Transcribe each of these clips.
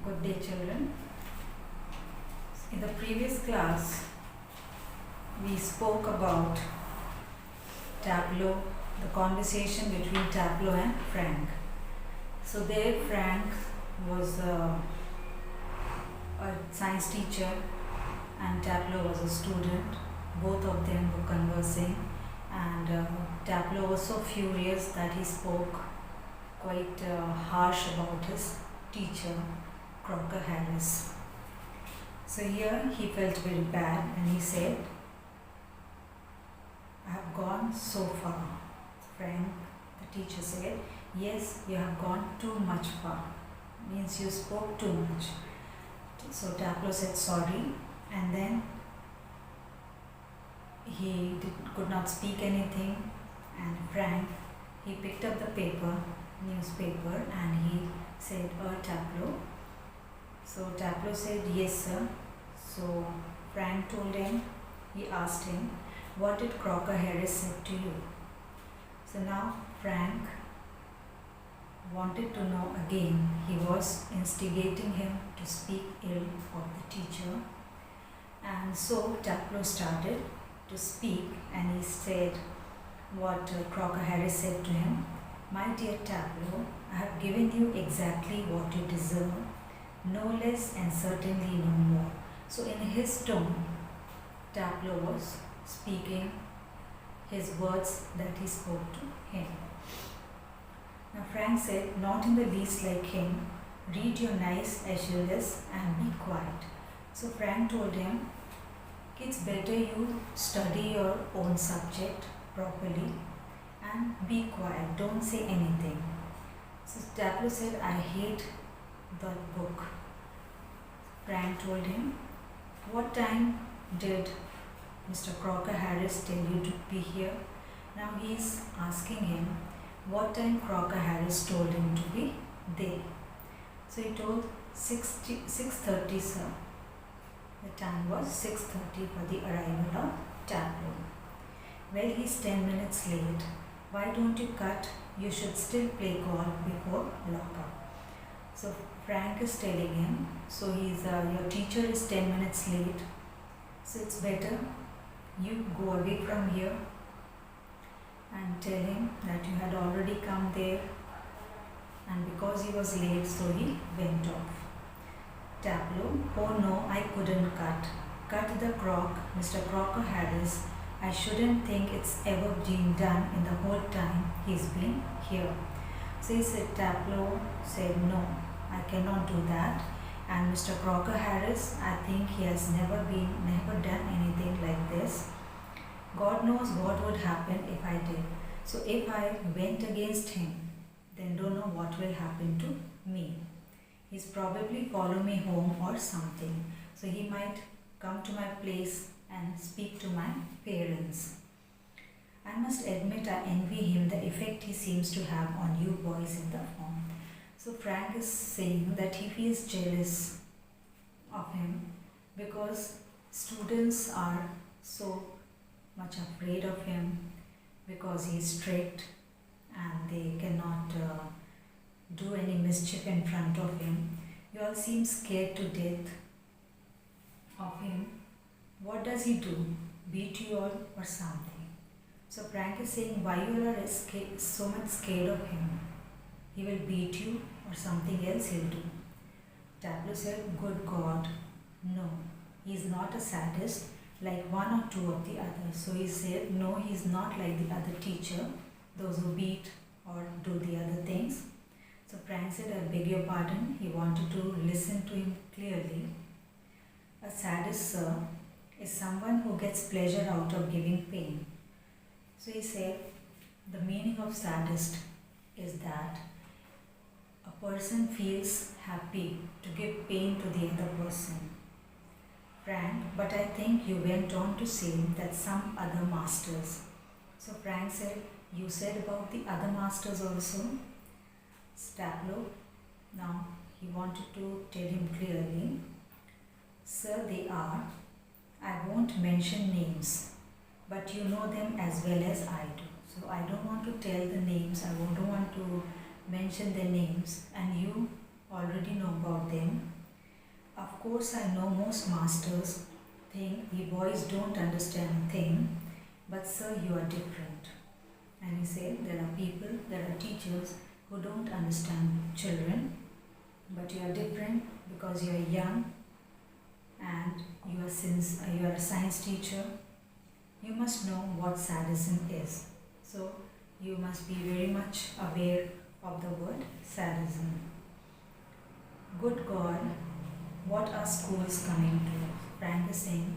Good day, children. In the previous class, we spoke about Tableau, the conversation between Tableau and Frank. So there Frank was a science teacher and Tableau was a student. Both of them were conversing, and Tableau was so furious that he spoke quite harsh about his teacher, Crocker Harris. So here he felt very bad and he said, "I have gone so far." Frank, the teacher, said, "Yes, you have gone too much far." Means you spoke too much. So Tableau said sorry, and then he could not speak anything, and Frank, he picked up the newspaper, and he said, Tableau." So Tableau said, "Yes, sir." So Frank told him, he asked him, "What did Crocker Harris say to you?" So now Frank wanted to know again. He was instigating him to speak ill of the teacher. And so Tableau started to speak, and he said what Crocker Harris said to him. "My dear Tableau, I have given you exactly what you deserve, no less and certainly no more." So in his tone, Tableau was speaking his words that he spoke to him. Now Frank said, "Not in the least like him. Read your nice Aeschylus and be quiet." So Frank told him, "It's better you study your own subject properly and be quiet. Don't say anything." So Tableau said, "I hate that book." Frank told him, "What time did Mr. Crocker Harris tell you to be here?" Now he is asking him what time Crocker Harris told him to be there. So he told 6:30, sir. The time was 6:30 for the arrival of Tableau. "Well, he's 10 minutes late. Why don't you cut? You should still play golf before lockup." So Frank is telling him, so your teacher is 10 minutes late, so it's better you go away from here, and tell him that you had already come there, and because he was late, so he went off. Tableau, "Oh no, I couldn't cut. Cut the crock, Mr. Crocker Harris. I shouldn't think it's ever been done in the whole time he's been here." So Tableau said, "No, I cannot do that. And Mr. Crocker Harris, I think he has never done anything like this. God knows what would happen if I did. So if I went against him, then don't know what will happen to me. He's probably follow me home or something. So he might come to my place and speak to my parents. I must admit I envy him the effect he seems to have on you boys in the form." So Frank is saying that he feels jealous of him because students are so much afraid of him because he is strict and they cannot do any mischief in front of him. You all seem scared to death of him. What does he do? Beat you all or something? So Frank is saying, why you are so much scared of him? He will beat you or something else he'll do. Tableau said, "Good God, no, he's not a sadist like one or two of the others." So he said, "No, he's not like the other teacher, those who beat or do the other things." So Frank said, "I beg your pardon." He wanted to listen to him clearly. "A sadist, sir, is someone who gets pleasure out of giving pain." So he said, the meaning of sadist is that a person feels happy to give pain to the other person. Frank, but I think you went on to say that some other masters. So Frank said, "You said about the other masters also?" Tableau, now he wanted to tell him clearly, "Sir, they are. I won't mention names, but you know them as well as I do. So I don't want to tell the names. I don't want to mention their names, and you already know about them. Of course, I know most masters think we boys don't understand a thing, but sir, you are different. And he said, there are people, there are teachers who don't understand children, but you are different because you are young and you are a science teacher. You must know what sadism is. So you must be very much aware of the word sadism. Good God, what are schools coming to? Frank is saying,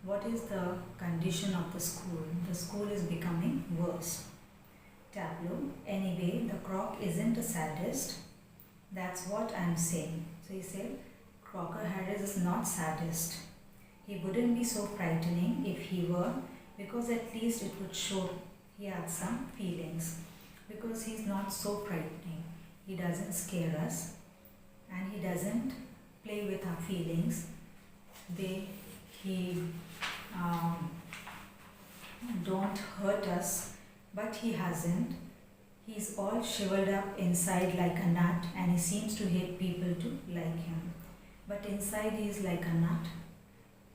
what is the condition of the school? The school is becoming worse. Tableau, anyway, the croc isn't a sadist. That's what I'm saying. So he said, Crocker Harris is not sadist. He wouldn't be so frightening if he were, because at least it would show he had some feelings. Because he's not so frightening. He doesn't scare us and he doesn't play with our feelings. He don't hurt us, but he hasn't. He's all shriveled up inside like a nut and he seems to hate people to like him. But inside he is like a nut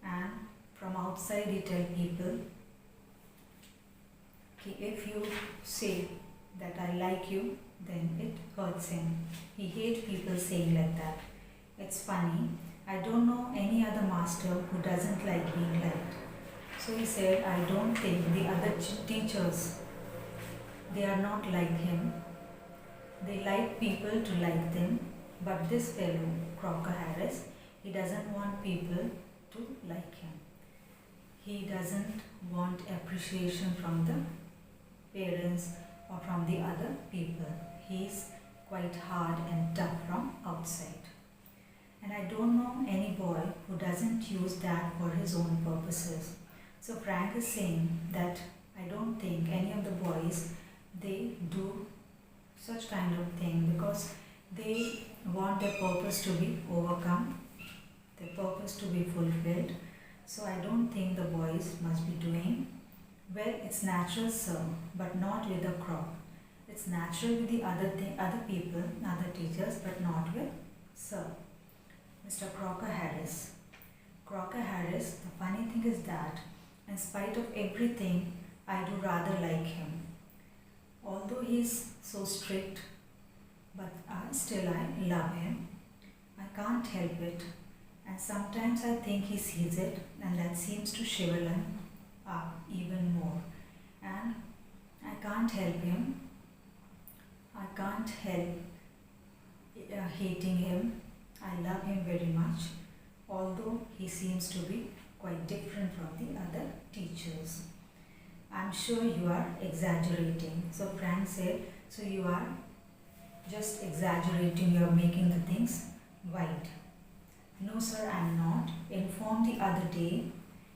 and from outside he tells people, if you say that I like you, then it hurts him. He hates people saying like that. It's funny. I don't know any other master who doesn't like being liked. So he said, I don't think the other teachers, they are not like him. They like people to like them. But this fellow, Crocker Harris, he doesn't want people to like him. He doesn't want appreciation from the parents or from the other people. He's quite hard and tough from outside. And I don't know any boy who doesn't use that for his own purposes. So Frank is saying that I don't think any of the boys, they do such kind of thing because they want their purpose to be overcome, their purpose to be fulfilled. So I don't think the boys must be doing, well, it's natural, sir, but not with the croc. It's natural with the other people, other teachers, but not with sir. Mr. Crocker Harris. Crocker Harris, the funny thing is that in spite of everything, I do rather like him. Although he's so strict, but still I love him. I can't help it. And sometimes I think he sees it and that seems to shrivel him up even more. And I can't help him. I can't help hating him. I love him very much, although he seems to be quite different from the other teachers. I'm sure you are exaggerating. So Frank said, so you are just exaggerating, you are making the things wide. No sir, I'm not. Informed the other day,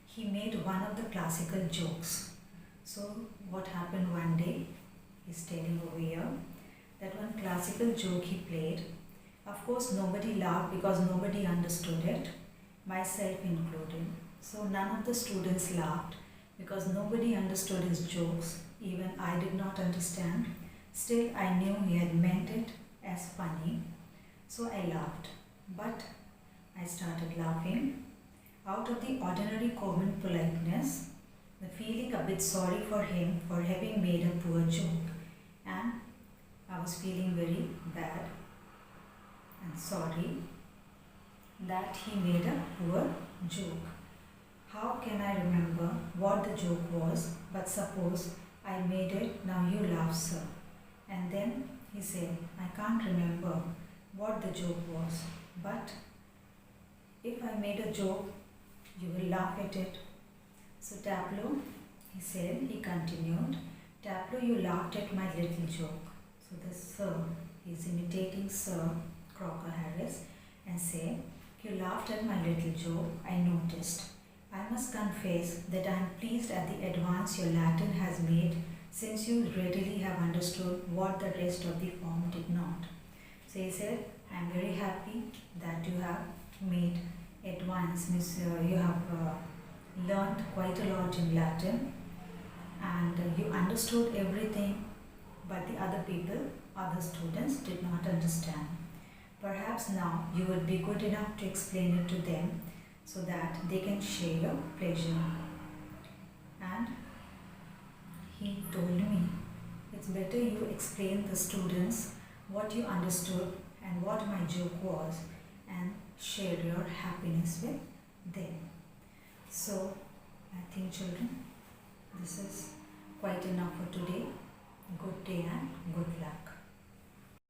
he made one of the classical jokes. So what happened one day, he's telling over here, that one classical joke he played. Of course, nobody laughed because nobody understood it, myself included. So none of the students laughed because nobody understood his jokes. Even I did not understand. Still, I knew he had meant it as funny. So I laughed. But I started laughing out of the ordinary common politeness, the feeling a bit sorry for him for having made a poor joke. And I was feeling very bad and sorry that he made a poor joke. How can I remember what the joke was, but suppose I made it, now you laugh, sir. And then he said, I can't remember what the joke was, but if I made a joke, you will laugh at it. So Tableau, he said, he continued, Tableau, you laughed at my little joke. So the sir, he's imitating Sir Crocker Harris and say, you laughed at my little joke, I noticed. I must confess that I am pleased at the advance your Latin has made, since you readily have understood what the rest of the form did not. So he said, I am very happy that you have made advance, means you have learned quite a lot in Latin and you understood everything, but the other people, other students did not understand. Perhaps now you would be good enough to explain it to them so that they can share your pleasure. And he told me, it's better you explain the students what you understood and what my joke was and share your happiness with them. So I think, children, this is quite enough for today. Good day and good luck.